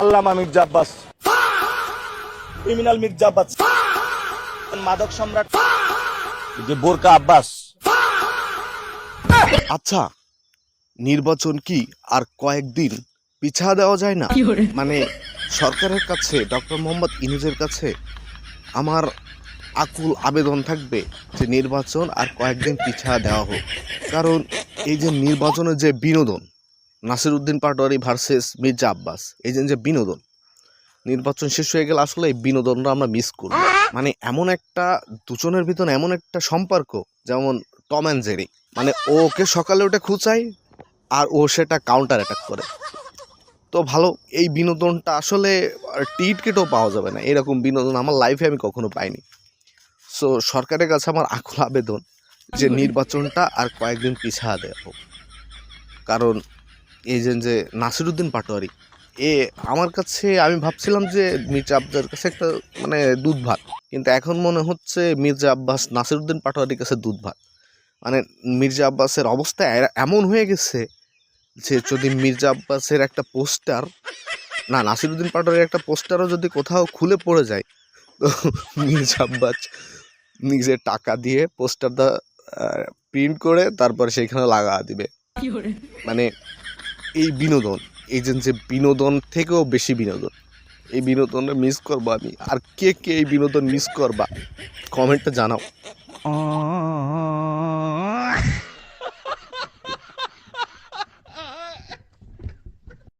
আল্লামা Mirza Abbas, criminal Mirza Abbas, মাদক সম্রাট যে বোরকা আব্বাস। আচ্ছা, নির্বাচন কি আর কয়েকদিন পিছা দেওয়া যায় না? মানে সরকারের কাছে, ডক্টর মোহাম্মদ ইউনূসের কাছে আমার আকুল আবেদন থাকবে যে নির্বাচন আর কয়েকদিন পিছা দেওয়া হোক। কারণ এই যে নির্বাচনের যে বিনোদন, নাসিরউদ্দিন পাটোয়ারি ভার্সেস মির্জা আব্বাস, এই যে বিনোদন, নির্বাচন শেষ হয়ে গেলে আসলে এই বিনোদনটা আমরা মিস করব। মানে এমন একটা দুজনের ভিতরে এমন একটা সম্পর্ক, যেমন টম অ্যান্ড জেরি। মানে ওকে সকালে উঠে খুঁচাই আর ও সেটা কাউন্টার অ্যাটাক করে। তো ভালো, এই বিনোদনটা আসলে টিকিটও পাওয়া যাবে না, এরকম বিনোদন আমার লাইফে আমি কখনো পাইনি। সো সরকারের কাছে আমার আকুল আবেদন যে নির্বাচনটা আর কয়েকদিন পিছা দেওয়া হোক। কারণ এই যে নাসিরউদ্দিন পাটোয়ারি, আমার কাছে, আমি ভাবছিলাম যে মির্জা আব্বাসের কাছে একটা মানে দুধ ভাত, কিন্তু এখন মনে হচ্ছে মির্জা আব্বাস নাসিরউদ্দিন পাটোয়ারির কাছে দুধ ভাত। মানে মির্জা আব্বাসের অবস্থা এমন হয়ে গেছে যে যদি মির্জা আব্বাসের একটা পোস্টার, না নাসিরউদ্দিন পাটোয়ারির একটা পোস্টারও যদি কোথাও খুলে পড়ে যায়, তো মির্জা আব্বাস নিজের টাকা দিয়ে পোস্টারটা প্রিন্ট করে তারপর সেখানে লাগা দিবে। মানে এই বিনোদন, এই যে বিনোদন থেকেও বেশি বিনোদন, এই বিনোদনটা মিস করবো আমি। আর কে কে এই বিনোদন মিস করবা কমেন্টে জানাও।